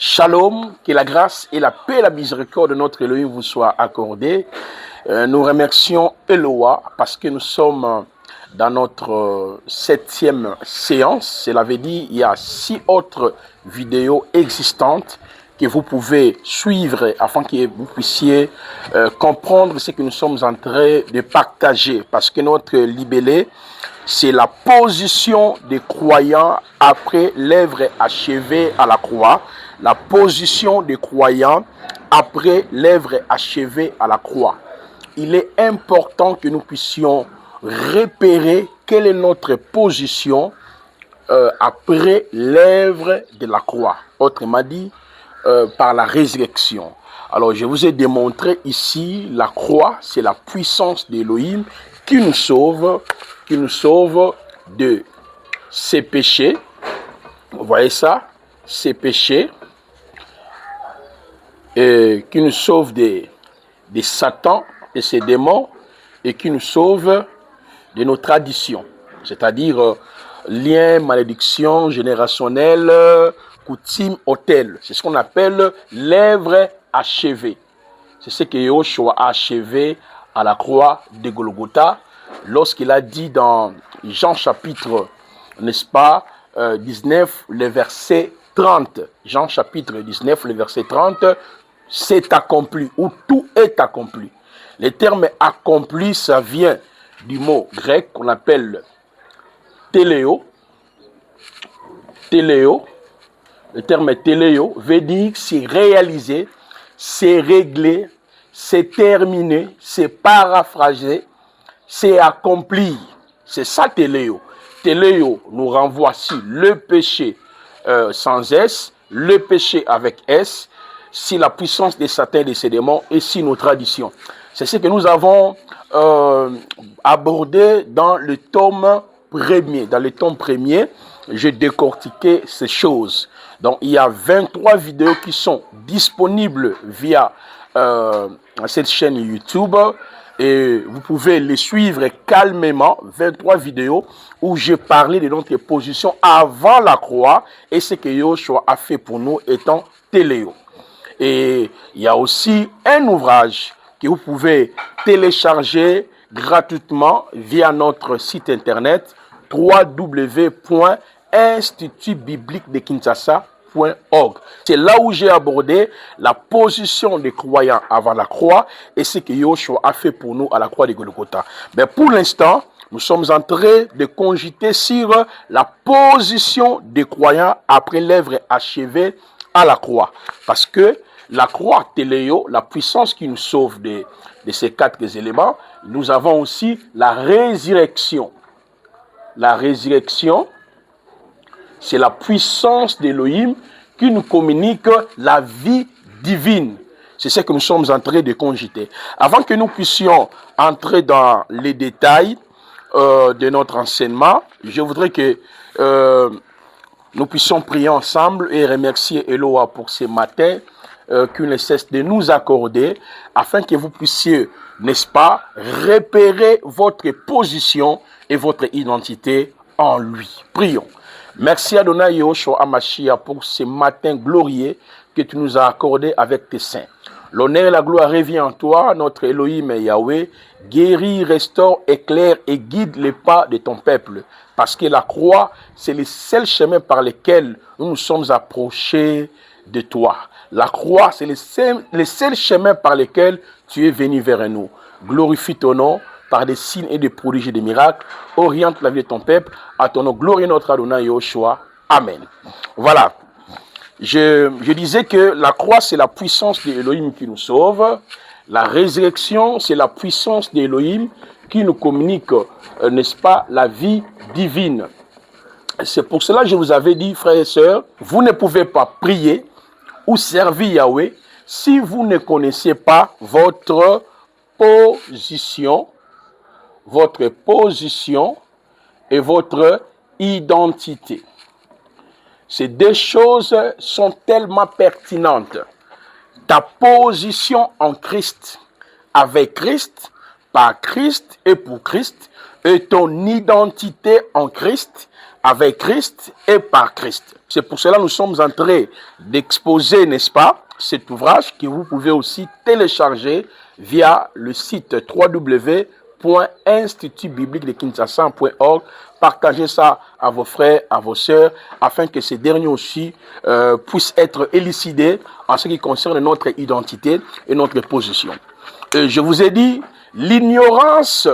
Shalom, que la grâce et la paix et la miséricorde de notre Elohim vous soient accordées. Nous remercions Eloa parce que nous sommes dans notre 7e séance. Cela veut dire qu'il y a 6 autres vidéos existantes que vous pouvez suivre afin que vous puissiez comprendre ce que nous sommes en train de partager. Parce que notre libellé, c'est la position des croyants après l'œuvre achevée à la croix. La position des croyants après l'œuvre achevée à la croix. Il est important que nous puissions repérer quelle est notre position après l'œuvre de la croix. Autrement dit, par la résurrection. Alors, je vous ai démontré ici, la croix, c'est la puissance d'Élohim qui nous sauve de ses péchés. Vous voyez ça? Ses péchés. Et qui nous sauve de Satan et ses démons et qui nous sauve de nos traditions. C'est-à-dire liens, malédictions générationnelles, coutumes, autels. C'est ce qu'on appelle l'œuvre achevée. C'est ce que Yahushua a achevé à la croix de Golgotha lorsqu'il a dit dans Jean chapitre, n'est-ce pas, 19, le verset 30. Jean chapitre 19, le verset 30, c'est accompli, ou tout est accompli. Le terme accompli, ça vient du mot grec qu'on appelle téléo. Téléo. Le terme téléo veut dire c'est réalisé, c'est réglé, c'est terminé, c'est paraphrasé, c'est accompli. C'est ça téléo. Téléo nous renvoie sur le péché sans S, le péché avec S, si la puissance des Satan et de ses démons et si nos traditions. C'est ce que nous avons abordé dans le tome premier. Dans le tome premier, j'ai décortiqué ces choses. Donc, il y a 23 vidéos qui sont disponibles via cette chaîne YouTube. Et vous pouvez les suivre calmement, 23 vidéos où j'ai parlé de notre position avant la croix et ce que Yahushua a fait pour nous étant téléo. Et il y a aussi un ouvrage que vous pouvez télécharger gratuitement via notre site internet www.institutbibliquedekinshasa.org. C'est là où j'ai abordé la position des croyants avant la croix et ce que Yahushua a fait pour nous à la croix de Golgotha. Mais pour l'instant, nous sommes en train de cogiter sur la position des croyants après l'œuvre achevée à la croix. Parce que la croix, téléo, la puissance qui nous sauve de ces 4 éléments, nous avons aussi la résurrection. La résurrection, c'est la puissance d'Élohim qui nous communique la vie divine. C'est ce que nous sommes en train de cogiter. Avant que nous puissions entrer dans les détails de notre enseignement, je voudrais que nous puissions prier ensemble et remercier Eloa pour ce matin qu'il ne cesse de nous accorder afin que vous puissiez, n'est-ce pas, repérer votre position et votre identité en lui. Prions. Merci Adonai Yahushua Hamashiach pour ce matin glorieux que tu nous as accordé avec tes saints. L'honneur et la gloire revient en toi, notre Elohim et Yahweh. Guéris, restaure, éclaire et guide les pas de ton peuple. Parce que la croix, c'est le seul chemin par lequel nous nous sommes approchés de toi. La croix, c'est le seul chemin par lequel tu es venu vers nous. Glorifie ton nom par des signes et des prodiges et des miracles. Oriente la vie de ton peuple. À ton nom, glorieux notre Adonai Yahushua. Amen. Voilà. Je disais que la croix, c'est la puissance d'Élohim qui nous sauve. La résurrection, c'est la puissance d'Élohim qui nous communique, n'est-ce pas, la vie divine. C'est pour cela que je vous avais dit, frères et sœurs, vous ne pouvez pas prier ou servir Yahweh si vous ne connaissez pas votre position et votre identité. Ces deux choses sont tellement pertinentes. Ta position en Christ, avec Christ, par Christ et pour Christ, et ton identité en Christ, avec Christ et par Christ. C'est pour cela que nous sommes en train d'exposer, n'est-ce pas, cet ouvrage que vous pouvez aussi télécharger via le site www.institutbibliquedekinshasa.org. Partagez ça à vos frères, à vos sœurs, afin que ces derniers aussi puissent être élucidés en ce qui concerne notre identité et notre position. Je vous ai dit, l'ignorance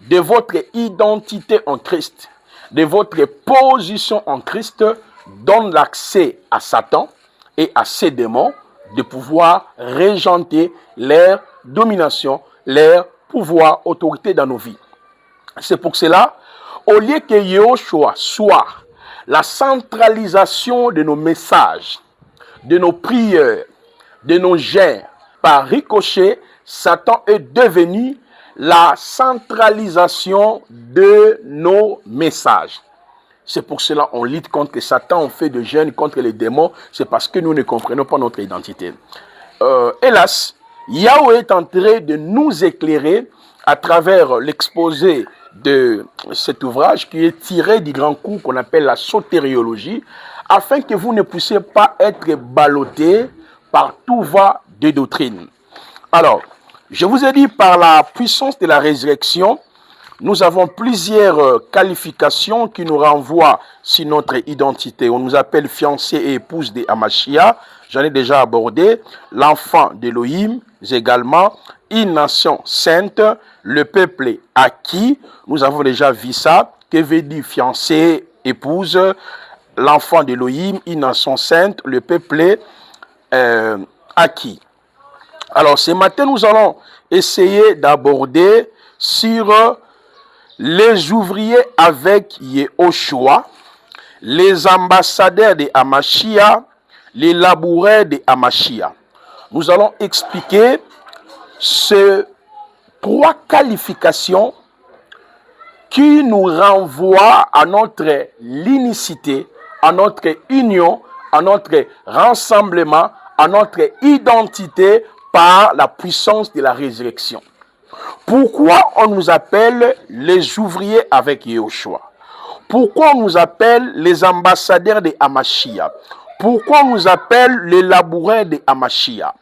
de votre identité en Christ, de votre position en Christ, donne l'accès à Satan et à ses démons de pouvoir régenter leur domination, leur pouvoir, autorité dans nos vies. C'est pour cela, au lieu que Yahushua soit la centralisation de nos messages, de nos prières, de nos jeûnes, par ricochet, Satan est devenu la centralisation de nos messages. C'est pour cela qu'on lutte contre Satan, on fait de jeûnes contre les démons, c'est parce que nous ne comprenons pas notre identité. Hélas, Yahweh est en train de nous éclairer à travers l'exposé de cet ouvrage qui est tiré du grand cours qu'on appelle la sotériologie, afin que vous ne puissiez pas être ballottés par tout va de doctrine. Alors, je vous ai dit, par la puissance de la résurrection, nous avons plusieurs qualifications qui nous renvoient sur notre identité. On nous appelle fiancés et épouses de Hamashia, j'en ai déjà abordé, l'enfant d'Élohim également, une nation sainte, le peuple acquis, nous avons déjà vu ça, que veut dire fiancé, épouse, l'enfant d'Élohim, une nation sainte, le peuple acquis. Alors ce matin, nous allons essayer d'aborder sur les ouvriers avec Yahushua, les ambassadeurs de Hamashia, les laboureurs de Hamashia. Nous allons expliquer ces trois qualifications qui nous renvoient à notre l'unicité, à notre union, à notre rassemblement, à notre identité par la puissance de la résurrection. Pourquoi on nous appelle les ouvriers avec Yahushua? Pourquoi on nous appelle les ambassadeurs de Hamashia? Pourquoi on nous appelle les laboureurs de Hamashia?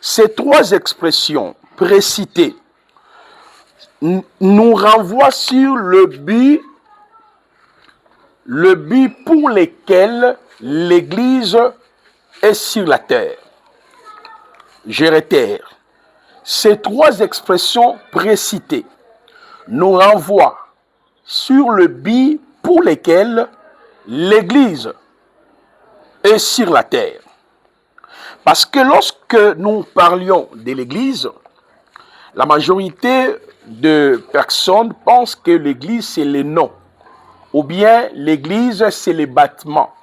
Ces trois expressions précitées nous renvoient sur le but pour lequel l'Église est sur la terre. Je réitère. Ces trois expressions précitées nous renvoient sur le but pour lequel l'Église est sur la terre. Parce que lorsque nous parlions de l'Église, la majorité de personnes pensent que l'Église c'est les noms, ou bien l'Église c'est les bâtiments,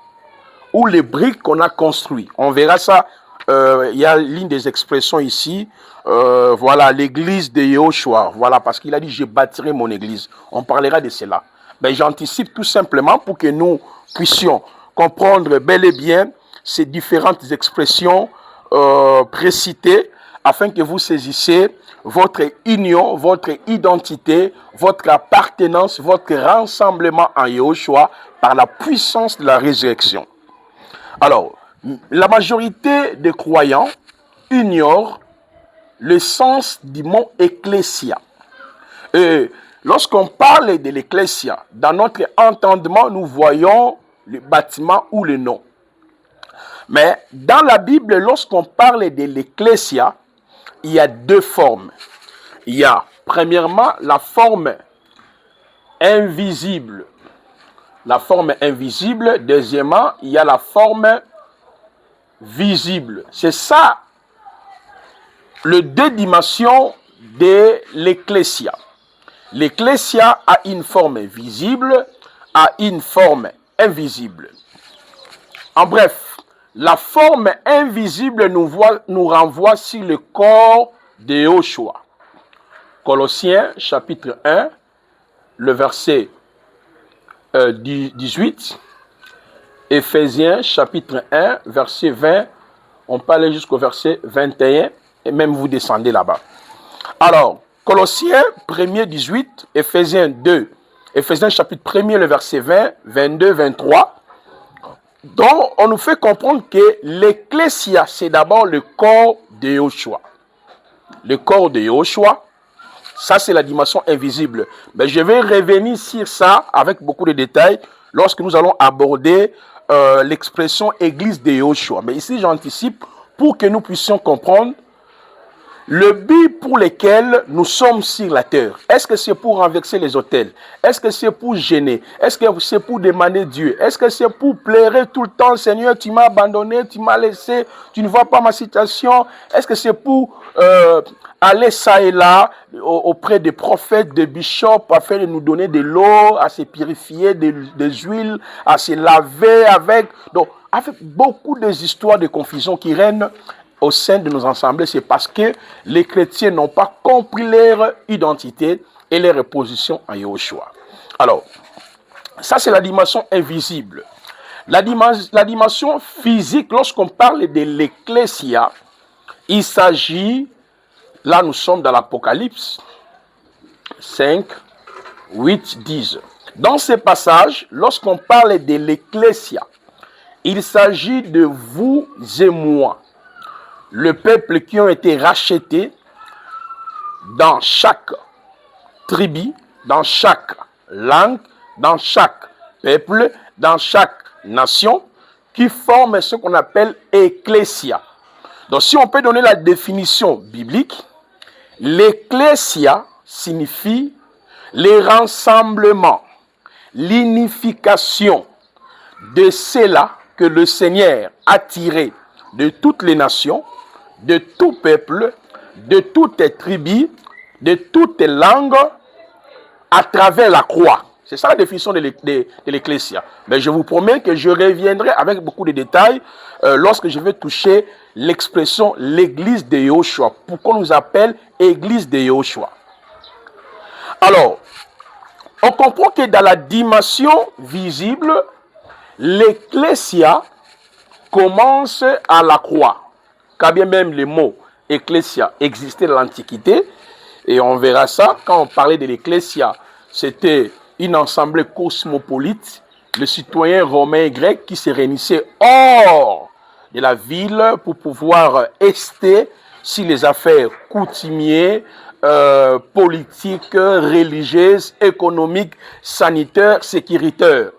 ou les briques qu'on a construits. On verra ça. Il y a l'une des expressions ici, voilà, l'église de Yahushua, voilà, parce qu'il a dit, je bâtirai mon église. On parlera de cela. Ben, j'anticipe tout simplement pour que nous puissions comprendre bel et bien ces différentes expressions précitées, afin que vous saisissiez votre union, votre identité, votre appartenance, votre rassemblement en Yahushua par la puissance de la résurrection. Alors, la majorité des croyants ignorent le sens du mot ecclésia. Et lorsqu'on parle de l'ecclésia, dans notre entendement, nous voyons le bâtiment ou le nom. Mais dans la Bible, lorsqu'on parle de l'ecclésia, il y a deux formes. Il y a premièrement la forme invisible. La forme invisible. Deuxièmement, il y a la forme visible. C'est ça, les deux dimensions de l'ecclésia. L'ecclésia a une forme visible, a une forme invisible. En bref, la forme invisible nous renvoie sur le corps de Yahushua. Colossiens chapitre 1, le verset 18. Éphésiens chapitre 1, verset 20, on peut aller jusqu'au verset 21, et même vous descendez là-bas. Alors, Colossiens 1er 18, Éphésiens 2, Éphésiens chapitre 1er, le verset 20, 22, 23. Donc, on nous fait comprendre que l'ecclésia, c'est d'abord le corps de Yahushua. Le corps de Yahushua, ça c'est la dimension invisible. Mais je vais revenir sur ça avec beaucoup de détails lorsque nous allons aborder l'expression église de Yahushua. Mais ici, j'anticipe pour que nous puissions comprendre le but pour lequel nous sommes sur la terre. Est-ce que c'est pour renverser les autels? Est-ce que c'est pour gêner? Est-ce que c'est pour demander Dieu? Est-ce que c'est pour pleurer tout le temps? Seigneur, tu m'as abandonné, tu m'as laissé, tu ne vois pas ma situation? Est-ce que c'est pour aller ça et là auprès des prophètes, des bishops, afin de nous donner de l'eau, à se purifier, des huiles, à se laver avec? Donc, avec beaucoup des histoires de confusion qui règnent au sein de nos assemblées, c'est parce que les chrétiens n'ont pas compris leur identité et leur position en Yahushua. Alors, ça c'est la dimension invisible. La dimension physique, lorsqu'on parle de l'ecclésia, il s'agit, là nous sommes dans l'Apocalypse 5, 8, 10. Dans ces passages, lorsqu'on parle de l'ecclésia, il s'agit de vous et moi, le peuple qui ont été rachetés dans chaque tribu, dans chaque langue, dans chaque peuple, dans chaque nation, qui forment ce qu'on appelle ecclésia. Donc si on peut donner la définition biblique, l'ecclésia signifie les rassemblements, l'unification de ceux-là que le Seigneur a tiré de toutes les nations, de tout peuple, de toutes les tribus, de toutes les langues, à travers la croix. C'est ça la définition de l'ecclésia. Mais je vous promets que je reviendrai avec beaucoup de détails lorsque je vais toucher l'expression l'église de Yahushua. Pourquoi on nous appelle église de Yahushua? Alors, on comprend que dans la dimension visible, l'ecclésia commence à la croix. Quand bien même le mot ecclésia existait dans l'Antiquité, et on verra ça, quand on parlait de l'ecclésia, c'était une assemblée cosmopolite, les citoyens romains et grecs qui se réunissaient hors de la ville pour pouvoir ester sur les affaires coutumières, politiques, religieuses, économiques, sanitaires, sécuritaires.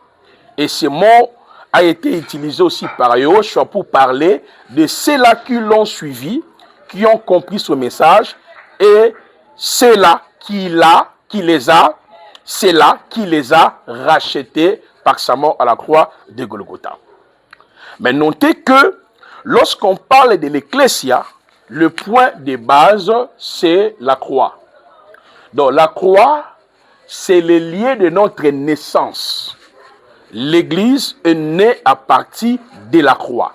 Et ce mot a été utilisé aussi par Yahushua pour parler de ceux-là qui l'ont suivi, qui ont compris ce message, et ceux-là qui les a rachetés par sa mort à la croix de Golgotha. Mais notez que lorsqu'on parle de l'ecclésia, le point de base, c'est la croix. Donc la croix, c'est le lieu de notre naissance. L'Église est née à partir de la croix.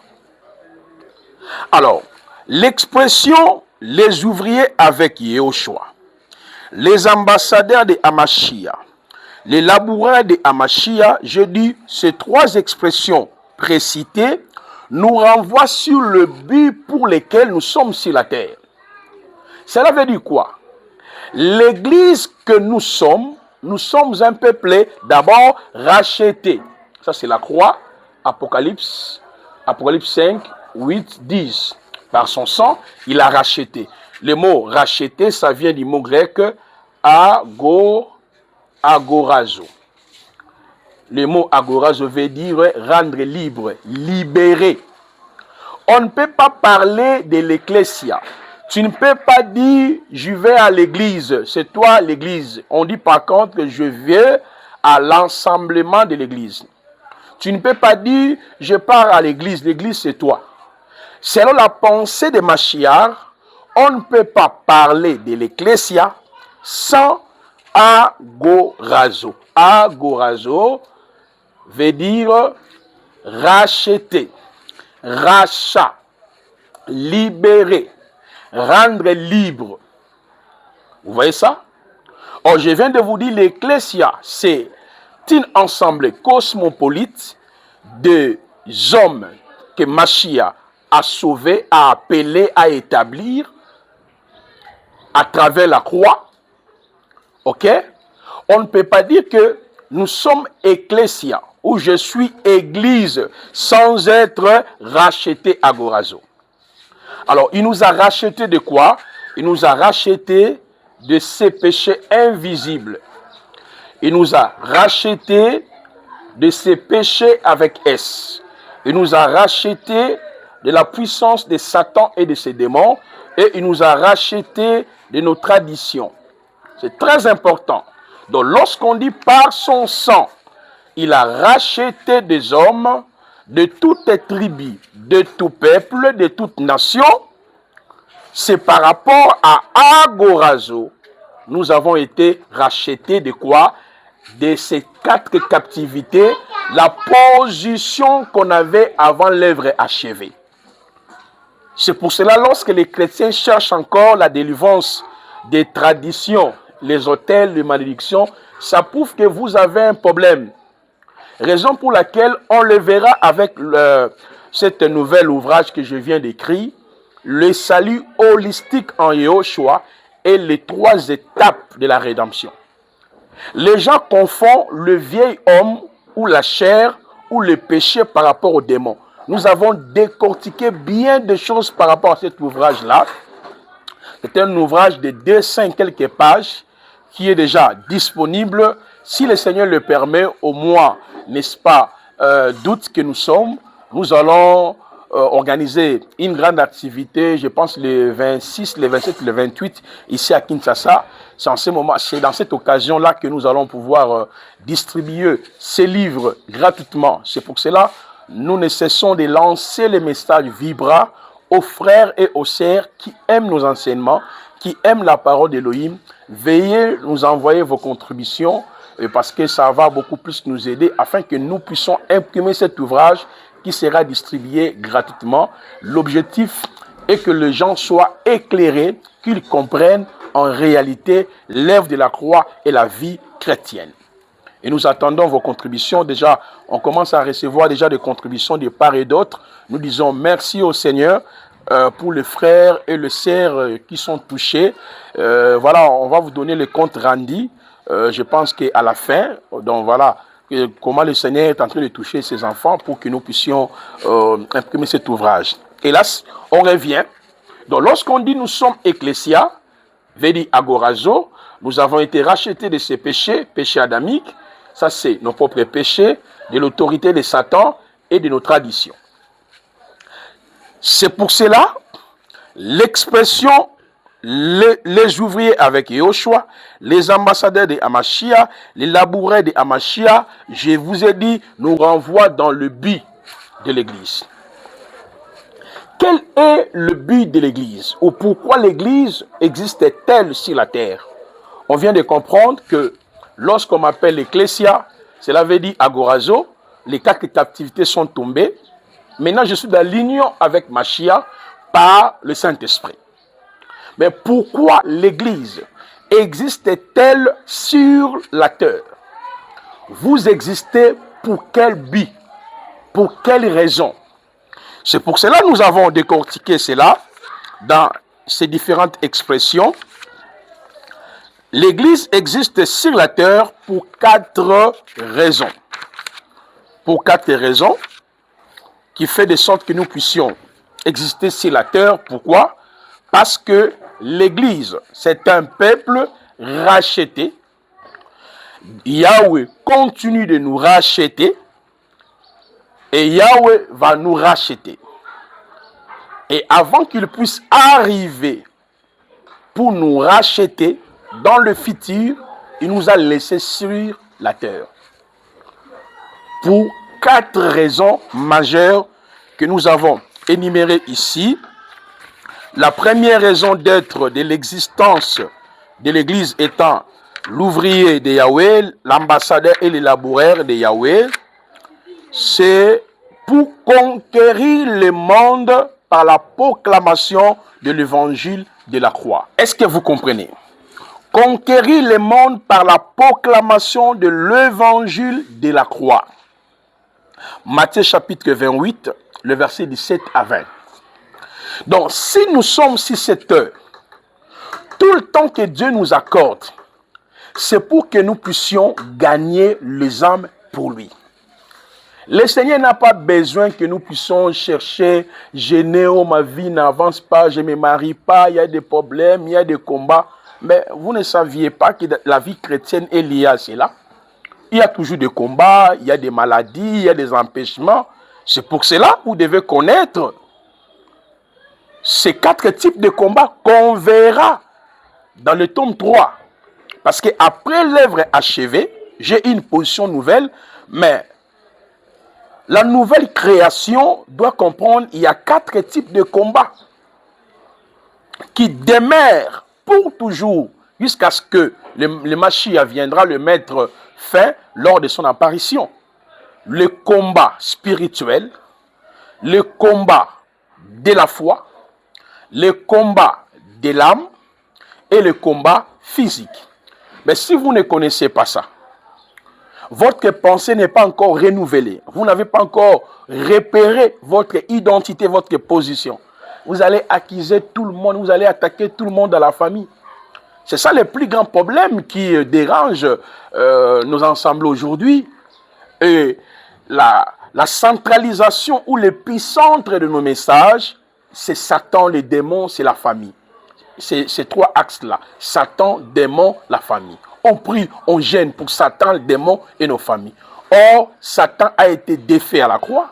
Alors, l'expression « les ouvriers avec Yahushua », les ambassadeurs de Hamashia, les laboureurs de Hamashia, je dis, ces trois expressions précitées nous renvoient sur le but pour lequel nous sommes sur la terre. Cela veut dire quoi? L'Église que nous sommes un peuple d'abord racheté. Ça c'est la croix, Apocalypse 5, 8, 10. Par son sang, il a racheté. Le mot racheté, ça vient du mot grec agorazo. Le mot agorazo veut dire rendre libre, libérer. On ne peut pas parler de l'ecclésia. Tu ne peux pas dire je vais à l'église, c'est toi l'église. On dit par contre que je vais à l'ensemblement de l'église. Tu ne peux pas dire je pars à l'église, l'église c'est toi. Selon la pensée de Mashiach, on ne peut pas parler de l'ecclésia sans agorazo. Agorazo veut dire racheter, rachat, libérer, rendre libre. Vous voyez ça? Or, je viens de vous dire, l'ecclésia, c'est une assemblée cosmopolite de hommes que Mashiach a sauvés, a appelés, à établir à travers la croix. Ok? On ne peut pas dire que nous sommes ecclésia, ou je suis église, sans être racheté agorazo. Alors, il nous a racheté de quoi? Il nous a racheté de ses péchés invisibles. Il nous a racheté de ses péchés avec S. Il nous a racheté de la puissance de Satan et de ses démons. Et il nous a racheté de nos traditions. C'est très important. Donc, lorsqu'on dit par son sang, il a racheté des hommes de toutes tribus, de tout peuple, de toute nation. C'est par rapport à Agorazo, nous avons été rachetés de quoi? De ces 4 captivités, la position qu'on avait avant l'œuvre achevée. C'est pour cela, lorsque les chrétiens cherchent encore la délivrance des traditions, les autels de malédiction, ça prouve que vous avez un problème. Raison pour laquelle on le verra avec cet nouvel ouvrage que je viens d'écrire, le salut holistique en Yahushua et les 3 étapes de la rédemption. Les gens confondent le vieil homme ou la chair ou le péché par rapport aux démons. Nous avons décortiqué bien de choses par rapport à cet ouvrage-là. C'est un ouvrage de 200 quelques pages qui est déjà disponible. Si le Seigneur le permet, au mois, n'est-ce pas, d'août que nous sommes, nous allons organiser une grande activité, je pense le 26, le 27, le 28, ici à Kinshasa. C'est en ce moment, c'est dans cette occasion-là que nous allons pouvoir distribuer ces livres gratuitement. C'est pour cela nous ne cessons de lancer les messages vibrants aux frères et aux sœurs qui aiment nos enseignements, qui aiment la parole d'Élohim. Veuillez nous envoyer vos contributions parce que ça va beaucoup plus nous aider afin que nous puissions imprimer cet ouvrage qui sera distribué gratuitement. L'objectif est que les gens soient éclairés, qu'ils comprennent en réalité l'œuvre de la croix et la vie chrétienne. Et nous attendons vos contributions. Déjà, on commence à recevoir déjà des contributions de part et d'autre. Nous disons merci au Seigneur pour les frères et les sœurs qui sont touchés. Voilà, on va vous donner le compte rendu. Je pense qu'à la fin, donc voilà, comment le Seigneur est en train de toucher ses enfants pour que nous puissions imprimer cet ouvrage. Hélas, on revient. Donc, lorsqu'on dit nous sommes ecclésia, veut dire agorazo, nous avons été rachetés de ces péchés, péchés adamiques. Ça, c'est nos propres péchés, de l'autorité de Satan et de nos traditions. C'est pour cela, l'expression les ouvriers avec Yahushua, les ambassadeurs de Amashia, les laboureurs de Amashia, je vous ai dit, nous renvoie dans le but de l'Église. Quel est le but de l'Église? Ou pourquoi l'Église existe-t-elle sur la terre? On vient de comprendre que lorsqu'on m'appelle l'Ecclésia, cela veut dire agorazo, les 4 captivités sont tombées. Maintenant, je suis dans l'union avec Machia par le Saint-Esprit. Mais pourquoi l'Église existe-t-elle sur la terre? Vous existez pour quel but? Pour quelle raison? C'est pour cela que nous avons décortiqué cela dans ces différentes expressions. L'Église existe sur la terre pour 4 raisons. Pour 4 raisons qui fait de sorte que nous puissions exister sur la terre. Pourquoi? Parce que l'Église, c'est un peuple racheté. Yahweh continue de nous racheter et Yahweh va nous racheter. Et avant qu'il puisse arriver pour nous racheter, dans le futur, il nous a laissé sur la terre. Pour 4 raisons majeures que nous avons énumérées ici. La première raison d'être de l'existence de l'Église étant l'ouvrier de Yahweh, l'ambassadeur et le laboureur de Yahweh, c'est pour conquérir le monde par la proclamation de l'évangile de la croix. Est-ce que vous comprenez? Conquérir le monde par la proclamation de l'évangile de la croix. Matthieu chapitre 28, le verset 17 à 20. Donc, si nous sommes sur cette heure, tout le temps que Dieu nous accorde, c'est pour que nous puissions gagner les âmes pour lui. Le Seigneur n'a pas besoin que nous puissions chercher, gêner, oh ma vie n'avance pas, je ne me marie pas, il y a des problèmes, il y a des combats. Mais vous ne saviez pas que la vie chrétienne est liée à cela. Il y a toujours des combats, il y a des maladies, il y a des empêchements. C'est pour cela que vous devez connaître ces 4 types de combats qu'on verra dans le tome 3. Parce qu'après l'œuvre achevée, j'ai une position nouvelle, mais la nouvelle création doit comprendre qu'il y a 4 types de combats qui demeurent pour toujours jusqu'à ce que le Mashiach viendra le mettre fin lors de son apparition. Le combat spirituel, le combat de la foi, le combat de l'âme et le combat physique. Mais si vous ne connaissez pas ça, votre pensée n'est pas encore renouvelée. Vous n'avez pas encore repéré votre identité, votre position. Vous allez accuser tout le monde, vous allez attaquer tout le monde dans la famille. C'est ça le plus grand problème qui dérange nos ensembles aujourd'hui. Et la centralisation ou l'épicentre de nos messages, c'est Satan, les démons, c'est la famille. C'est ces 3 axes-là. Satan, démon, la famille. On prie, on gêne pour Satan, le démon et nos familles. Or, Satan a été défait à la croix.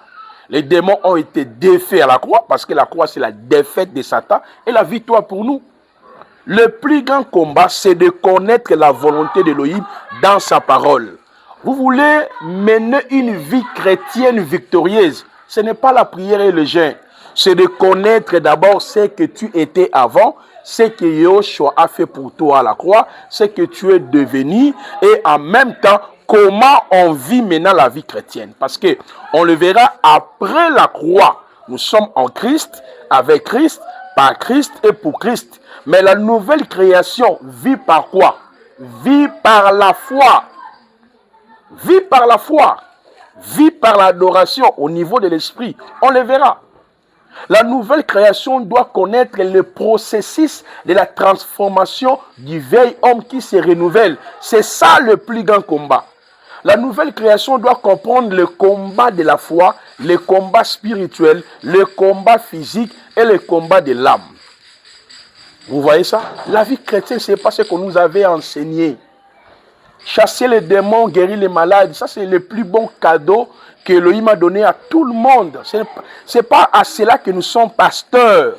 Les démons ont été défaits à la croix parce que la croix, c'est la défaite de Satan et la victoire pour nous. Le plus grand combat, c'est de connaître la volonté d'Élohim dans sa parole. Vous voulez mener une vie chrétienne victorieuse. Ce n'est pas la prière et le jeûne. C'est de connaître d'abord ce que tu étais avant, ce que Yahushua a fait pour toi à la croix, ce que tu es devenu et en même temps, comment on vit maintenant la vie chrétienne. Parce que on le verra après la croix. Nous sommes en Christ, avec Christ, par Christ et pour Christ. Mais la nouvelle création vit par quoi? Vit par la foi. Vit par la foi. Vit par l'adoration au niveau de l'esprit. On le verra. La nouvelle création doit connaître le processus de la transformation du vieil homme qui se renouvelle. C'est ça le plus grand combat. La nouvelle création doit comprendre le combat de la foi, le combat spirituel, le combat physique et le combat de l'âme. Vous voyez ça? La vie chrétienne, ce n'est pas ce qu'on nous avait enseigné. Chasser les démons, guérir les malades, ça c'est le plus bon cadeau que Elohim a donné à tout le monde. Ce n'est pas à cela que nous sommes pasteurs.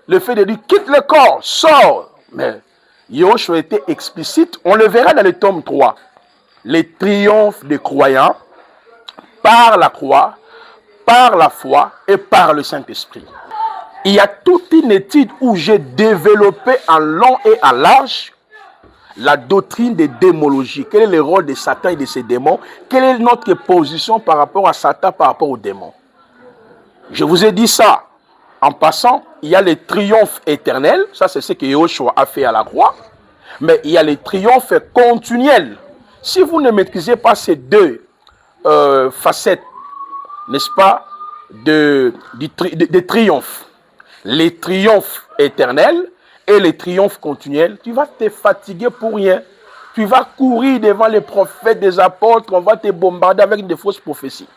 Le fait de dire quitte le corps, sors. Mais Yahushua était explicite, on le verra dans le tome 3. Les triomphes des croyants par la croix, par la foi et par le Saint-Esprit. Il y a toute une étude où j'ai développé en long et en large la doctrine des démologies. Quel est le rôle de Satan et de ses démons? Quelle est notre position par rapport à Satan, par rapport aux démons? Je vous ai dit ça. En passant, il y a les triomphes éternels. Ça, c'est ce que Yahushua a fait à la croix. Mais il y a les triomphes continuels. Si vous ne maîtrisez pas ces 2 facettes, n'est-ce pas, des triomphes, les triomphes éternels et les triomphes continuels, tu vas te fatiguer pour rien. Tu vas courir devant les prophètes, des apôtres, on va te bombarder avec des fausses prophéties.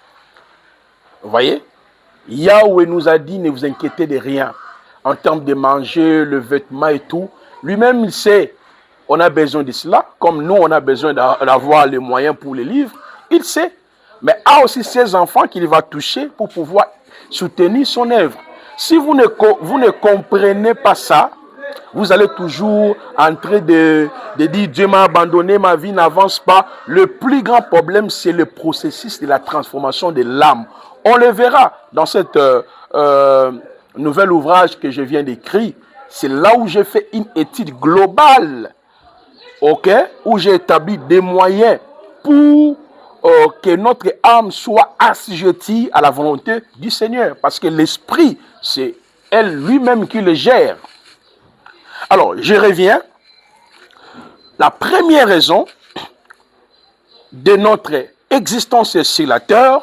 Vous voyez? Yahweh nous a dit, ne vous inquiétez de rien. En termes de manger, le vêtement et tout. Lui-même, il sait, on a besoin de cela. Comme nous, on a besoin d'avoir les moyens pour les livres. Il sait. Mais il a aussi ses enfants qu'il va toucher pour pouvoir soutenir son œuvre. Si vous ne comprenez pas ça, vous allez toujours en train de dire Dieu m'a abandonné, ma vie n'avance pas. Le plus grand problème, c'est le processus de la transformation de l'âme. On le verra dans cette nouvel ouvrage que je viens d'écrire. C'est là où j'ai fait une étude globale, où j'ai établi des moyens pour que notre âme soit assujettie à la volonté du Seigneur. Parce que l'esprit, c'est elle lui-même qui le gère. Alors, je reviens. La première raison de notre existence sur la terre,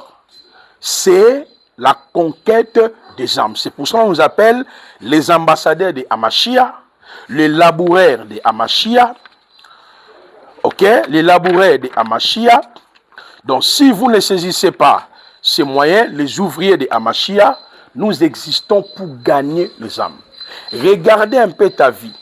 c'est la conquête des âmes. C'est pour ça qu'on nous appelle les ambassadeurs de Hamashiach, les laboureurs de Hamashiach, ok, les laboureurs de Amashia. Donc, si vous ne saisissez pas ces moyens, les ouvriers de Amashia, nous existons pour gagner les âmes. Regardez un peu ta vie.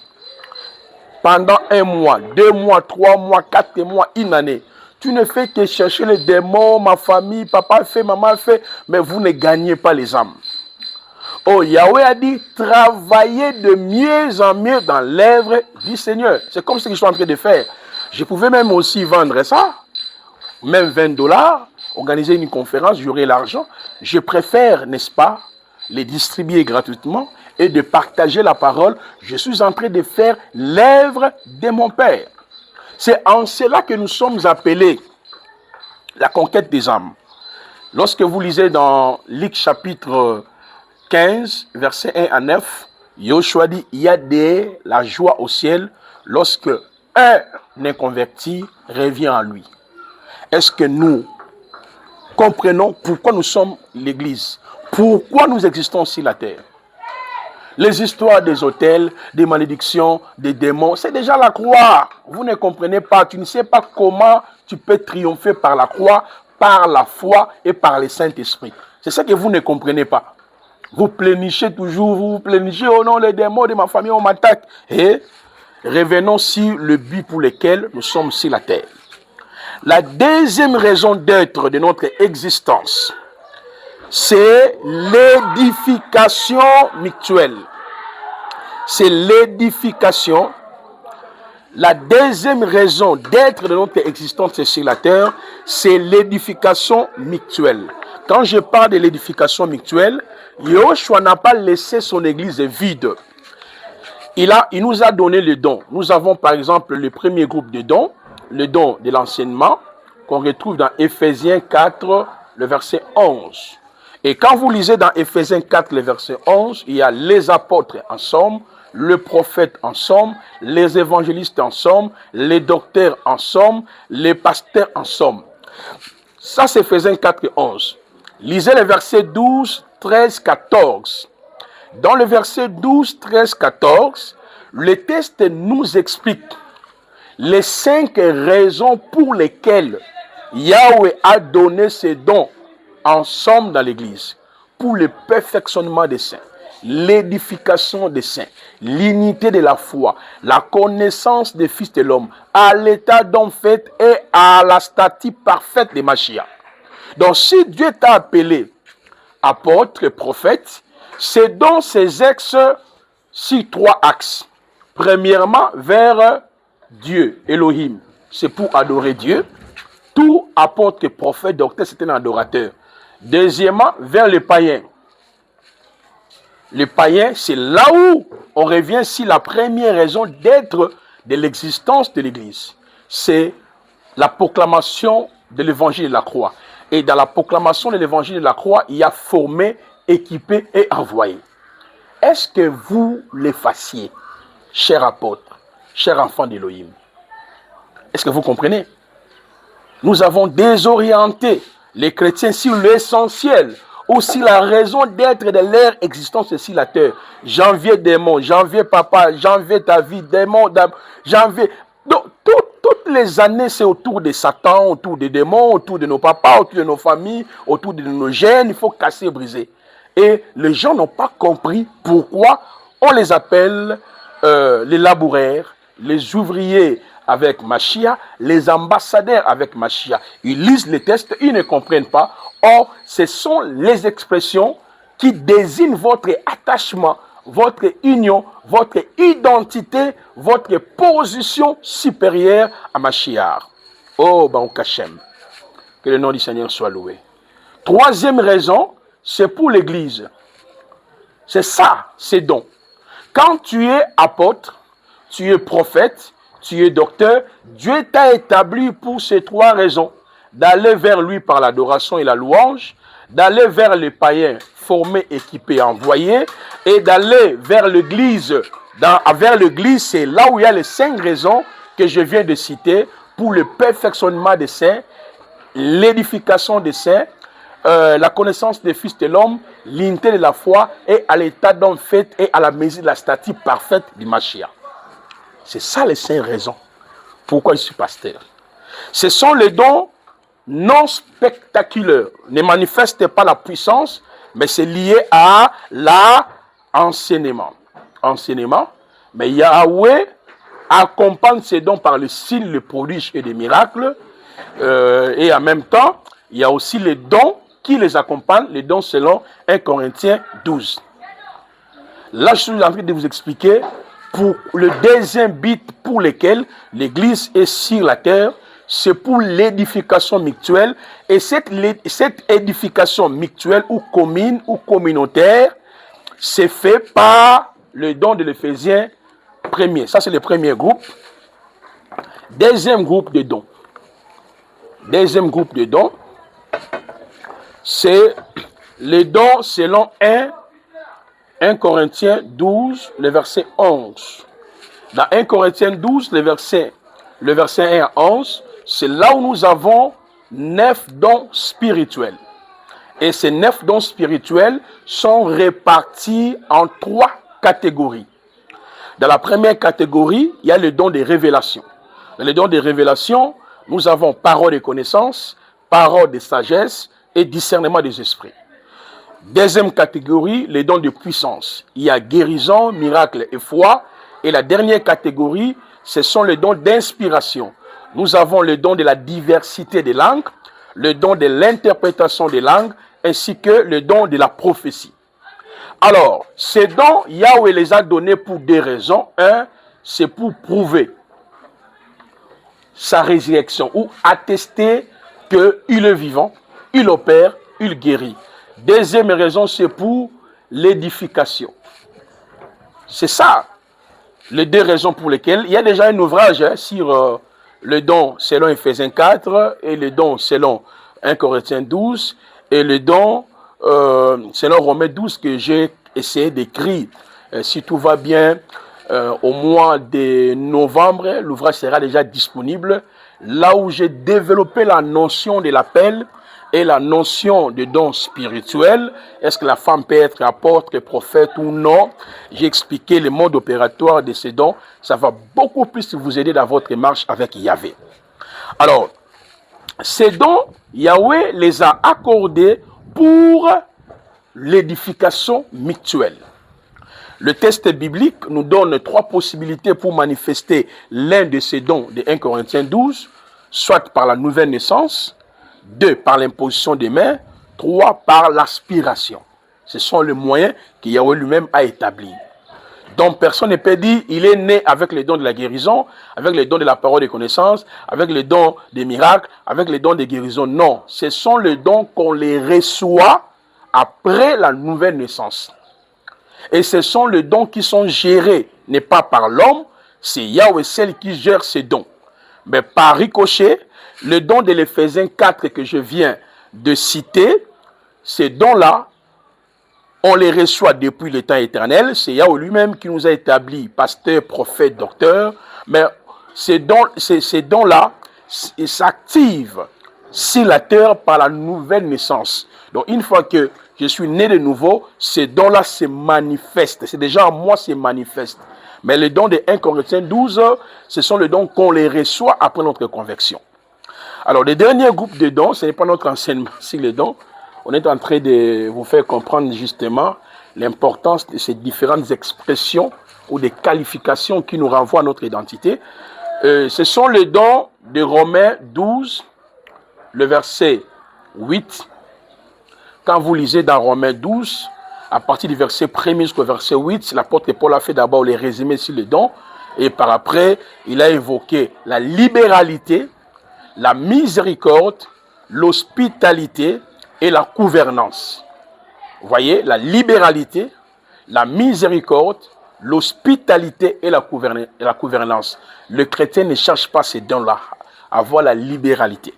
Pendant 1 mois, 2 mois, 3 mois, 4 mois, une année, tu ne fais que chercher les démons, ma famille, papa fait, maman fait, mais vous ne gagnez pas les âmes. Oh, Yahweh a dit, travaillez de mieux en mieux dans l'œuvre du Seigneur. C'est comme ce que je suis en train de faire. Je pouvais même aussi vendre ça, même $20, organiser une conférence, j'aurai l'argent. Je préfère, n'est-ce pas, les distribuer gratuitement et de partager la parole. Je suis en train de faire l'œuvre de mon Père. C'est en cela que nous sommes appelés la conquête des âmes. Lorsque vous lisez dans Luc chapitre 15, versets 1 à 9, Yoshua dit, il y a la joie au ciel lorsque un inconverti revient à lui. Est-ce que nous comprenons pourquoi nous sommes l'Église? Pourquoi nous existons sur la terre? Les histoires des hôtels, des malédictions, des démons, c'est déjà la croix. Vous ne comprenez pas, tu ne sais pas comment tu peux triompher par la croix, par la foi et par le Saint-Esprit. C'est ça que vous ne comprenez pas. Vous plénichez toujours, vous plénichez, oh non, les démons de ma famille, on m'attaque. Et revenons sur le but pour lequel nous sommes sur la terre. La deuxième raison d'être de notre existence, c'est l'édification mutuelle. C'est l'édification. La deuxième raison d'être de notre existence sur la terre, c'est l'édification mutuelle. Quand je parle de l'édification mutuelle, Yoshua n'a pas laissé son église vide. Il nous a donné les dons. Nous avons par exemple le premier groupe de dons, le don de l'enseignement, qu'on retrouve dans Éphésiens 4, le verset 11. Et quand vous lisez dans Éphésiens 4, le verset 11, il y a les apôtres en somme, le prophète en somme, les évangélistes en somme, les docteurs en somme, les pasteurs en somme. Ça, c'est Éphésiens 4 et 11. Lisez les versets 12, 13, 14. Dans le verset 12, 13, 14, le texte nous explique les 5 raisons pour lesquelles Yahweh a donné ses dons en somme dans l'Église. Pour le perfectionnement des saints, l'édification des saints, l'unité de la foi, la connaissance des fils de l'homme, à l'état d'homme fait et à la stature parfaite de Mashiach. Donc si Dieu t'a appelé apôtre, prophète, c'est dans ces axes, sur 3 axes. Premièrement, vers Dieu, Elohim, c'est pour adorer Dieu. Tout apôtre, prophète, docteur, c'est un adorateur. Deuxièmement, vers les païens. Les païens, c'est là où on revient sur la première raison d'être de l'existence de l'Église. C'est la proclamation de l'évangile de la croix. Et dans la proclamation de l'évangile de la croix, il y a formé, équipé et envoyé. Est-ce que vous les fassiez, chers apôtres, chers enfants d'Élohim? Est-ce que vous comprenez? Nous avons désorienté les chrétiens sur l'essentiel, aussi la raison d'être de leur existence sur la terre. J'envie démon, j'envie papa, j'envie ta vie, démon, j'envie. Donc, toutes les années, c'est autour de Satan, autour des démons, autour de nos papas, autour de nos familles, autour de nos gènes. Il faut casser, briser. Et les gens n'ont pas compris pourquoi on les appelle les laboureurs, les ouvriers avec Mashiach, les ambassadeurs avec Mashiach. Ils lisent les textes, ils ne comprennent pas. Or, ce sont les expressions qui désignent votre attachement, votre union, votre identité, votre position supérieure à Mashiach. Oh, Baruch Hashem. Que le nom du Seigneur soit loué. Troisième raison, c'est pour l'Église. C'est ça, c'est donc. Quand tu es apôtre, tu es prophète, tu es docteur, Dieu t'a établi pour ces 3 raisons. D'aller vers lui par l'adoration et la louange, d'aller vers les païens formés, équipés, envoyés, et d'aller vers l'Église. Vers l'Église, c'est là où il y a les 5 raisons que je viens de citer pour le perfectionnement des saints, l'édification des saints, la connaissance des fils de l'homme, l'unité de la foi et à l'état d'homme fait et à la mesure de la stature parfaite du Mashiach. C'est ça les 5 raisons Pourquoi je suis pasteur? Ce sont les dons non spectaculaires, ne manifestent pas la puissance, mais c'est lié à l'enseignement. Enseignement, mais Yahweh accompagne ces dons par le signe, le prodige et des miracles. Et en même temps, il y a aussi les dons qui les accompagnent, les dons selon 1 Corinthiens 12. Là, je suis en train de vous expliquer pour le deuxième but pour lequel l'Église est sur la terre, c'est pour l'édification mutuelle. Et cette édification mutuelle ou commune ou communautaire, c'est fait par le don de l'Éphésiens premier. Ça, c'est le premier groupe. Deuxième groupe de dons. Deuxième groupe de dons, c'est les dons selon 1 Corinthiens 12, le verset 11. Dans 1 Corinthiens 12, le verset 1 à 11, c'est là où nous avons 9 dons spirituels. Et ces 9 dons spirituels sont répartis en 3 catégories. Dans la première catégorie, il y a le don des révélations. Dans le don des révélations, nous avons parole de connaissance, parole de sagesse et discernement des esprits. Deuxième catégorie, les dons de puissance. Il y a guérison, miracle et foi. Et la dernière catégorie, ce sont les dons d'inspiration. Nous avons le don de la diversité des langues, le don de l'interprétation des langues, ainsi que le don de la prophétie. Alors, ces dons, Yahweh les a donnés pour deux raisons. Un, c'est pour prouver sa résurrection ou attester qu'il est vivant, il opère, il guérit. Deuxième raison, c'est pour l'édification. C'est ça, les deux raisons pour lesquelles il y a déjà un ouvrage sur le don selon Ephésiens 4 et le don selon 1 Corinthiens 12 et le don selon Romains 12 que j'ai essayé d'écrire. Si tout va bien, au mois de novembre, l'ouvrage sera déjà disponible. Là où j'ai développé la notion de l'appel et la notion de don spirituel. Est-ce que la femme peut être apôtre, prophète ou non? J'ai expliqué le mode opératoire de ces dons. Ça va beaucoup plus vous aider dans votre marche avec Yahvé. Alors, ces dons, Yahweh les a accordés pour l'édification mutuelle. Le texte biblique nous donne 3 possibilités pour manifester l'un de ces dons de 1 Corinthiens 12, soit par la nouvelle naissance, 2 par l'imposition des mains, 3 par l'aspiration. Ce sont les moyens que Yahweh lui-même a établis. Donc personne ne peut dire il est né avec les dons de la guérison, avec les dons de la parole de connaissance, avec les dons des miracles, avec les dons de guérison. Non, ce sont les dons qu'on les reçoit après la nouvelle naissance. Et ce sont les dons qui sont gérés, n'est pas par l'homme, c'est Yahweh celle qui gère ces dons. Mais par ricochet, le don de l'Éphésiens 4 que je viens de citer, ces dons-là, on les reçoit depuis le temps éternel. C'est Yahweh lui-même qui nous a établis pasteur, prophète, docteur. Mais ces dons-là, ils s'activent sur la terre par la nouvelle naissance. Donc une fois que je suis né de nouveau, ces dons-là se manifestent. C'est déjà en moi, se manifeste. Mais les dons de 1 Corinthiens 12, ce sont les dons qu'on les reçoit après notre conversion. Alors, le dernier groupe de dons, ce n'est pas notre enseignement sur les dons. On est en train de vous faire comprendre justement l'importance de ces différentes expressions ou des qualifications qui nous renvoient à notre identité. Ce sont les dons de Romains 12, le verset 8. Quand vous lisez dans Romains 12, à partir du verset 1 jusqu'au verset 8, l'apôtre Paul a fait d'abord les résumés sur les dons. Et par après, il a évoqué la libéralité, la miséricorde, l'hospitalité et la gouvernance. Vous voyez, la libéralité, la miséricorde, l'hospitalité et la gouvernance. Le chrétien ne cherche pas ces dons-là, avoir la libéralité.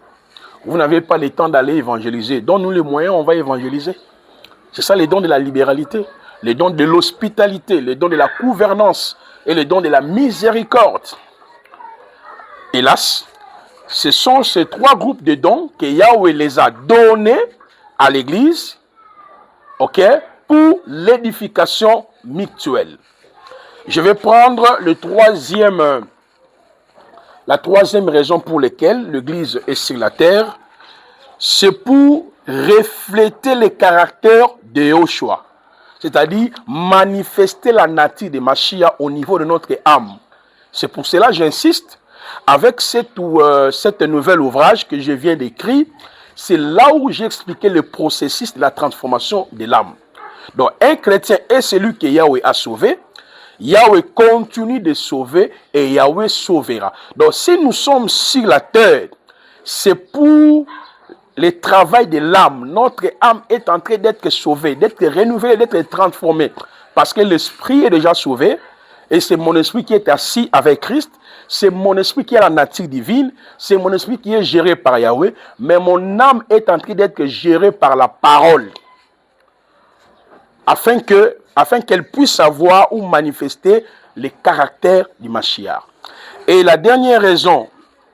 Vous n'avez pas le temps d'aller évangéliser. Donne-nous les moyens, on va évangéliser. C'est ça les dons de la libéralité, les dons de l'hospitalité, les dons de la gouvernance et les dons de la miséricorde. Hélas, ce sont ces 3 groupes de dons que Yahweh les a donnés à l'Église, ok, pour l'édification mutuelle. Je vais prendre le troisième La troisième raison pour laquelle l'Église est sur la terre, c'est pour refléter le caractère de Yahushua. C'est-à-dire manifester la nature de Mashiach au niveau de notre âme. C'est pour cela que j'insiste avec cette nouvel ouvrage que je viens d'écrire. C'est là où j'ai expliqué le processus de la transformation de l'âme. Donc un chrétien est celui que Yahweh a sauvé. Yahweh continue de sauver et Yahweh sauvera. Donc si nous sommes sur la terre, c'est pour le travail de l'âme. Notre âme est en train d'être sauvée, d'être renouvelée, d'être transformée. Parce que l'esprit est déjà sauvé. Et c'est mon esprit qui est assis avec Christ. C'est mon esprit qui a la nature divine. C'est mon esprit qui est géré par Yahweh. Mais mon âme est en train d'être gérée par la parole. Afin qu'elle puisse avoir ou manifester les caractères du Mashiach. Et la dernière raison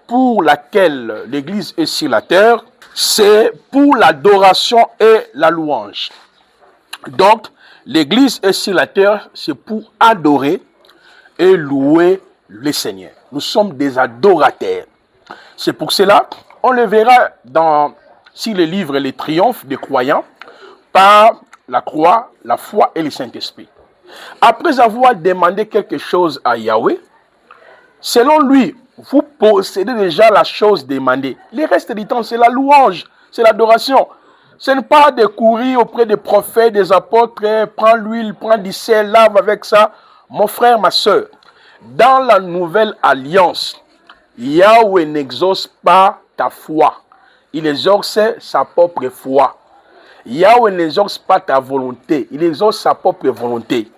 pour laquelle l'Église est sur la terre, c'est pour l'adoration et la louange. Donc, l'Église est sur la terre, c'est pour adorer et louer le Seigneur. Nous sommes des adorateurs. C'est pour cela, on le verra sur le livre Les Triomphes des croyants, par la croix, la foi et le Saint-Esprit. Après avoir demandé quelque chose à Yahweh, selon lui, vous possédez déjà la chose demandée. Le reste du temps, c'est la louange, c'est l'adoration. Ce n'est pas de courir auprès des prophètes, des apôtres, prends l'huile, prends du sel, lave avec ça. Mon frère, ma soeur, dans la nouvelle alliance, Yahweh n'exauce pas ta foi. Il exauce sa propre foi. Yahweh n'exauce pas ta volonté. Il exauce sa propre volonté.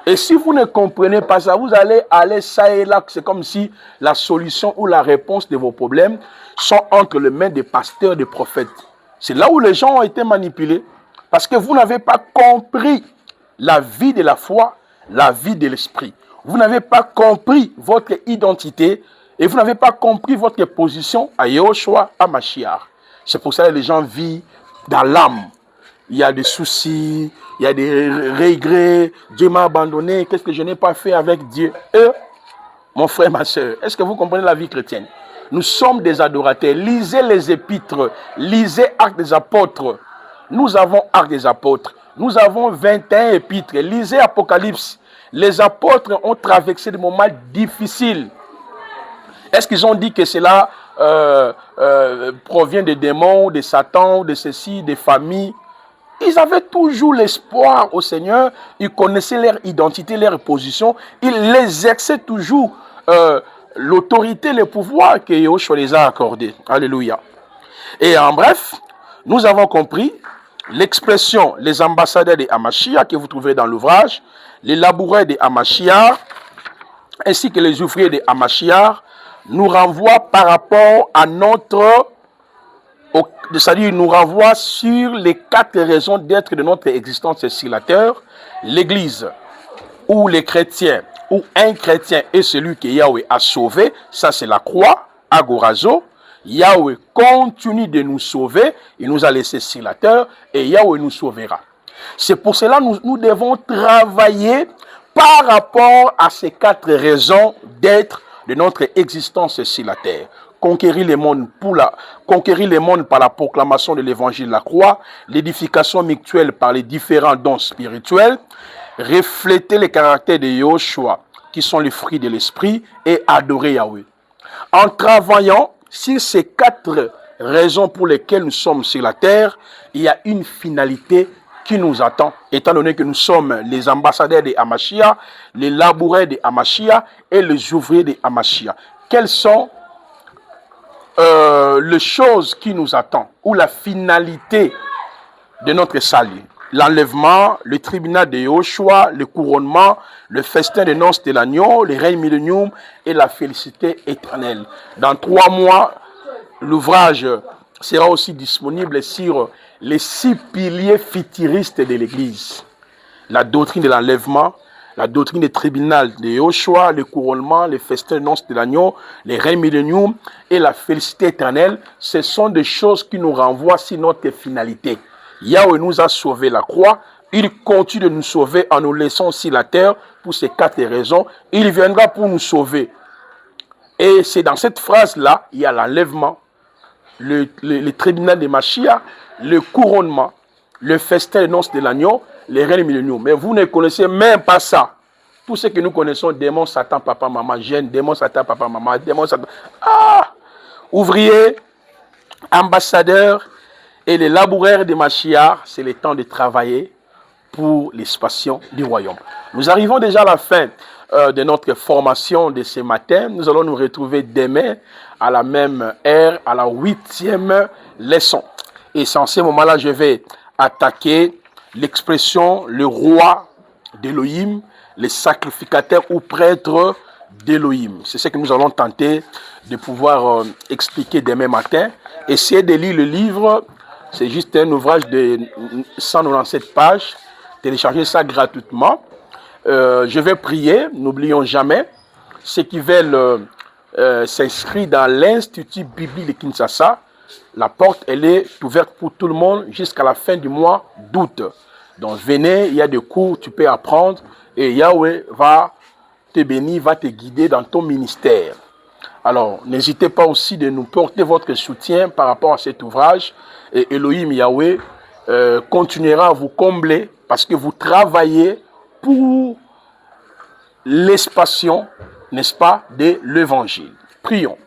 Et si vous ne comprenez pas ça, vous allez aller ça et là. C'est comme si la solution ou la réponse de vos problèmes sont entre les mains des pasteurs, des prophètes. C'est là où les gens ont été manipulés. Parce que vous n'avez pas compris la vie de la foi, la vie de l'esprit. Vous n'avez pas compris votre identité et vous n'avez pas compris votre position à Yahushua, à Mashiach. C'est pour ça que les gens vivent dans l'âme. Il y a des soucis, il y a des regrets. Dieu m'a abandonné. Qu'est-ce que je n'ai pas fait avec Dieu? Mon frère, ma soeur, est-ce que vous comprenez la vie chrétienne? Nous sommes des adorateurs. Lisez les épîtres. Lisez Actes des apôtres. Nous avons Actes des apôtres. Nous avons 21 épîtres. Lisez Apocalypse. Les apôtres ont traversé des moments difficiles. Est-ce qu'ils ont dit que cela provient des démons, de Satan, de ceci, des familles? Ils avaient toujours l'espoir au Seigneur. Ils connaissaient leur identité, leur position. Ils exerçaient toujours l'autorité, le pouvoir que Yahushua les a accordés. Alléluia. Et en bref, nous avons compris l'expression les ambassadeurs de Hamashiach que vous trouvez dans l'ouvrage, les laboureurs de Hamashiach, ainsi que les ouvriers de Hamashiach, nous renvoient par rapport à notre... C'est-à-dire, nous renvoie sur les 4 raisons d'être de notre existence sur la terre. L'Église, ou les chrétiens, ou un chrétien est celui que Yahweh a sauvé. Ça, c'est la croix, agorazo. Yahweh continue de nous sauver. Il nous a laissés sur la terre et Yahweh nous sauvera. C'est pour cela que nous devons travailler par rapport à ces 4 raisons d'être de notre existence sur la terre. Conquérir le monde par la proclamation de l'évangile de la croix, l'édification mutuelle par les différents dons spirituels, refléter les caractères de Yahushua qui sont les fruits de l'esprit et adorer Yahweh. En travaillant sur ces 4 raisons pour lesquelles nous sommes sur la terre, il y a une finalité qui nous attend, étant donné que nous sommes les ambassadeurs de Hamashiach, les laboureurs de Hamashiach et les ouvriers de Hamashiach. Quelles sont les choses qui nous attendent, ou la finalité de notre salut? L'enlèvement, le tribunal de Yahushua, le couronnement, le festin de noces de l'agneau, le règne millénium et la félicité éternelle. Dans 3 mois, l'ouvrage sera aussi disponible sur les 6 piliers futuristes de l'Église. La doctrine de l'enlèvement, la doctrine du tribunal de Yahushua, le couronnement, le festin de noces de l'agneau, le règne millénium et la félicité éternelle, ce sont des choses qui nous renvoient sur notre finalité. Yahweh nous a sauvé la croix, il continue de nous sauver en nous laissant sur la terre pour ces 4 raisons. Il viendra pour nous sauver Et c'est dans cette phrase-là, il y a l'enlèvement, le tribunal de Machia, le couronnement, le festin de noces de l'agneau, les reines milléniaux. Mais vous ne connaissez même pas ça. Tout ce que nous connaissons, démon, Satan, papa, maman, gêne, démon, Satan, papa, maman, démon, Satan. Ah! Ouvriers, ambassadeurs et les laboureurs de Machia, c'est le temps de travailler pour l'expansion du royaume. Nous arrivons déjà à la fin de notre formation de ce matin. Nous allons nous retrouver demain à la même heure, à la 8e leçon. Et c'est en ce moment-là, je vais attaquer l'expression le roi d'Élohim, le sacrificateur ou prêtre d'Élohim. C'est ce que nous allons tenter de pouvoir expliquer demain matin. Essayez de lire le livre. C'est juste un ouvrage de 197 pages. Téléchargez ça gratuitement. Je vais prier. N'oublions jamais, ceux qui veulent s'inscrire dans l'Institut biblique de Kinshasa, la porte, elle est ouverte pour tout le monde jusqu'à la fin du mois d'août. Donc venez, il y a des cours, tu peux apprendre et Yahweh va te bénir, va te guider dans ton ministère. Alors, n'hésitez pas aussi de nous porter votre soutien par rapport à cet ouvrage. Et Elohim Yahweh continuera à vous combler parce que vous travaillez pour l'expansion, n'est-ce pas, de l'évangile. Prions.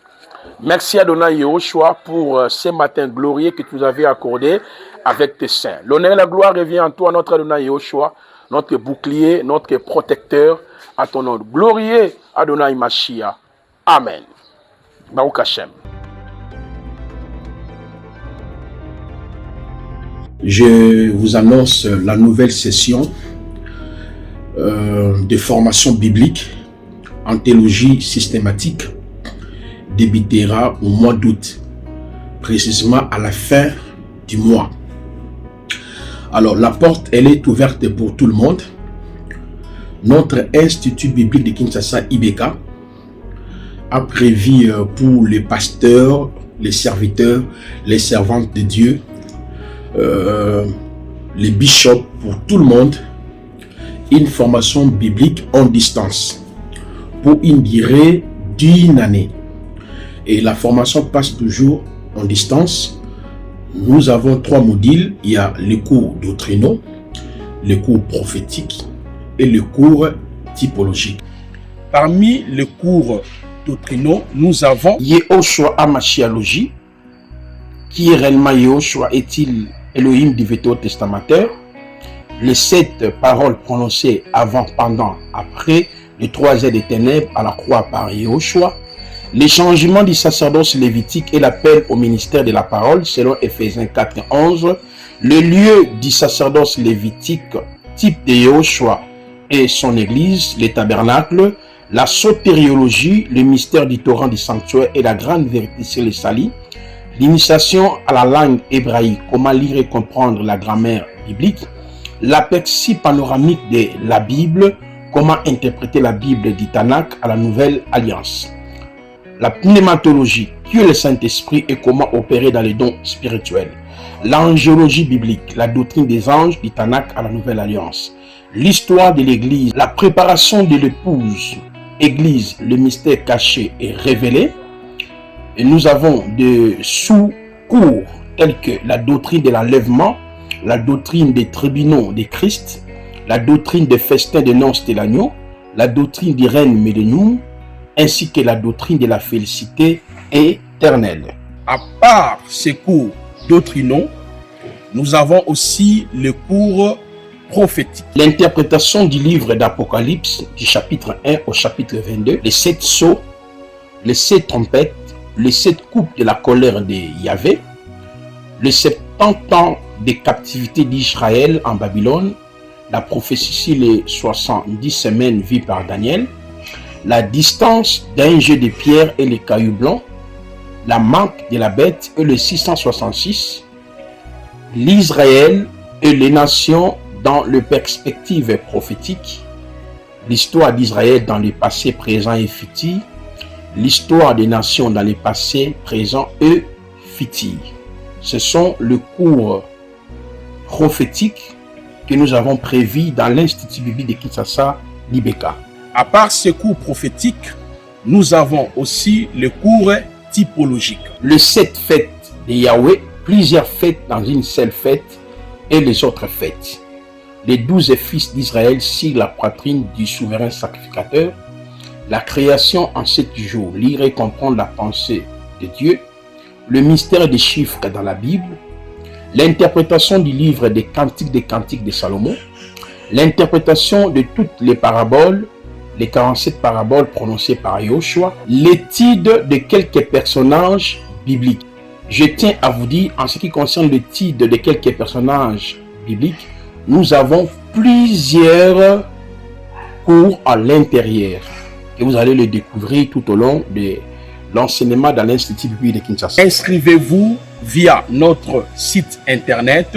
Merci Adonai Yehoshua pour ce matin glorieux que tu nous avais accordé avec tes saints. L'honneur et la gloire revient en toi, notre Adonai Yehoshua, notre bouclier, notre protecteur, à ton nom glorieux, Adonai Mashiach. Amen. Baruch Hashem. Je vous annonce la nouvelle session de formation biblique en théologie systématique débutera au mois d'août, précisément à la fin du mois. Alors, la porte, elle est ouverte pour tout le monde. Notre Institut biblique de Kinshasa, IBK, a prévu pour les pasteurs, les serviteurs, les servantes de Dieu, les bishops, pour tout le monde, une formation biblique en distance pour une durée d'1 année. Et la formation passe toujours en distance. Nous avons 3 modules. Il y a les cours doctrinaux, les cours prophétiques et le cours typologique. Parmi les cours doctrinaux, nous avons Yehoshua Hamashiachologie. Qui est réellement Yehoshua? Est-il Elohim du Vétéo testamentaire? Les 7 paroles prononcées avant, pendant, après les 3 heures des ténèbres à la croix par Yehoshua. Les changements du sacerdoce lévitique et l'appel au ministère de la parole selon Ephésiens 4:11. Le lieu du sacerdoce lévitique, type de Yehoshua et son église, les tabernacles. La sotériologie, le mystère du torrent du sanctuaire et la grande vérité sur les salis. L'initiation à la langue hébraïque, comment lire et comprendre la grammaire biblique. L'aperçu panoramique de la Bible, comment interpréter la Bible du Tanakh à la Nouvelle Alliance. La pneumatologie, qui est le Saint-Esprit et comment opérer dans les dons spirituels. L'angéologie biblique, la doctrine des anges du Tanakh à la Nouvelle Alliance. L'histoire de l'Église, la préparation de l'épouse, Église, le mystère caché et révélé. Et nous avons des sous-cours tels que la doctrine de l'enlèvement, la doctrine des tribunaux de Christ, la doctrine des festins de noces de l'agneau, la doctrine des reines milléniaux, ainsi que la doctrine de la félicité éternelle. À part ces cours doctrinaux, nous avons aussi le cours prophétique. L'interprétation du livre d'Apocalypse, du chapitre 1 au chapitre 22, les 7 sceaux, les 7 trompettes, les 7 coupes de la colère de Yahvé, les 70 ans de captivité d'Israël en Babylone, la prophétie sur les 70 semaines vues par Daniel, la distance d'un jet de pierre et les cailloux blancs, la marque de la bête et le 666, l'Israël et les nations dans les perspectives prophétiques, l'histoire d'Israël dans le passé, présent et futur, l'histoire des nations dans le passé, présent et futur. Ce sont les cours prophétiques que nous avons prévus dans l'Institut biblique de Kinshasa, l'IBK. À part ces cours prophétiques, nous avons aussi le cours typologique. Les 7 fêtes de Yahweh, plusieurs fêtes dans une seule fête et les autres fêtes. Les 12 fils d'Israël sur la poitrine du souverain sacrificateur. La création en 7 jours, lire et comprendre la pensée de Dieu. Le mystère des chiffres dans la Bible. L'interprétation du livre des Cantiques de Salomon. L'interprétation de toutes les paraboles, les 47 paraboles prononcées par Yoshua. L'étude de quelques personnages bibliques. Je tiens à vous dire, en ce qui concerne l'étude de quelques personnages bibliques, nous avons plusieurs cours à l'intérieur. Et vous allez le découvrir tout au long de l'enseignement dans l'Institut biblique de Kinshasa. Inscrivez-vous via notre site internet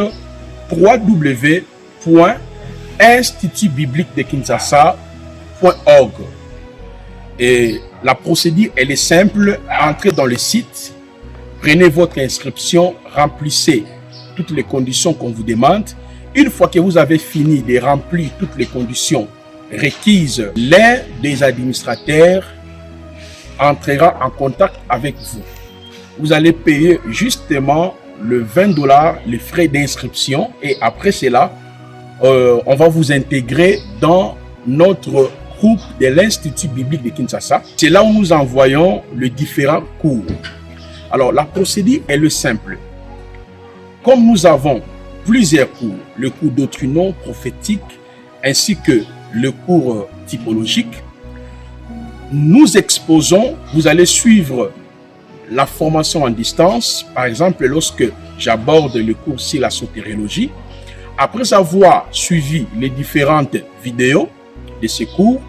www.institutbibliquedekinshasa.org. Et la procédure, elle est simple. Entrez dans le site, prenez votre inscription, remplissez toutes les conditions qu'on vous demande. Une fois que vous avez fini de remplir toutes les conditions requises, l'un des administrateurs entrera en contact avec vous. Vous allez payer justement le $20, les frais d'inscription, et après cela, on va vous intégrer dans notre groupe de l'Institut biblique de Kinshasa. C'est là où nous envoyons les différents cours. Alors, la procédure est le simple. Comme nous avons plusieurs cours, le cours doctrinaux, prophétique, ainsi que le cours typologique, nous exposons, vous allez suivre la formation en distance. Par exemple, lorsque j'aborde le cours sur la sotériologie, après avoir suivi les différentes vidéos de ce cours,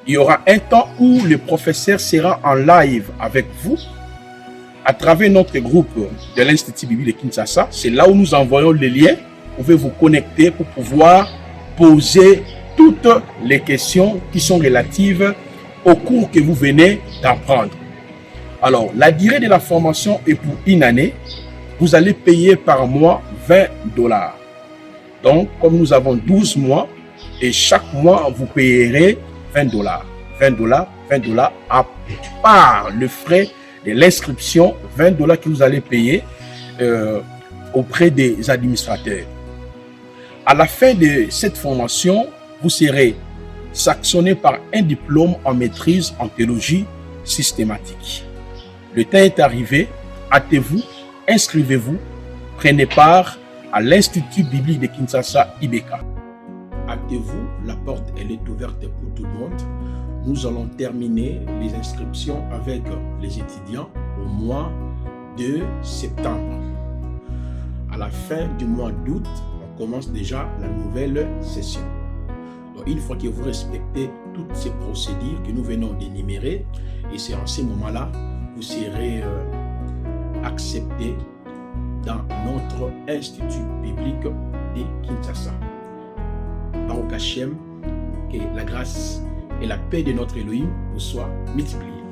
il y aura un temps où le professeur sera en live avec vous à travers notre groupe de l'Institut biblique de Kinshasa. C'est là où nous envoyons les liens. Vous pouvez vous connecter pour pouvoir poser toutes les questions qui sont relatives au cours que vous venez d'apprendre. Alors, la durée de la formation est pour une année. Vous allez payer par mois $20. Donc, comme nous avons 12 mois, et chaque mois, vous payerez $20. $20 à part le frais de l'inscription, $20 que vous allez payer auprès des administrateurs. À la fin de cette formation, vous serez sanctionné par un diplôme en maîtrise en théologie systématique. Le temps est arrivé, hâtez-vous, inscrivez-vous, prenez part à l'Institut biblique de Kinshasa IBK. Hâtez-vous, la porte elle est ouverte pour tout le monde. Nous allons terminer les inscriptions avec les étudiants au mois de septembre. À la fin du mois d'août, on commence déjà la nouvelle session. Donc, une fois que vous respectez toutes ces procédures que nous venons d'énumérer, et c'est en ce moment-là, vous serez accepté dans notre Institut biblique de Kinshasa. Baruch Hashem, que la grâce et la paix de notre Elohim vous soient multipliées.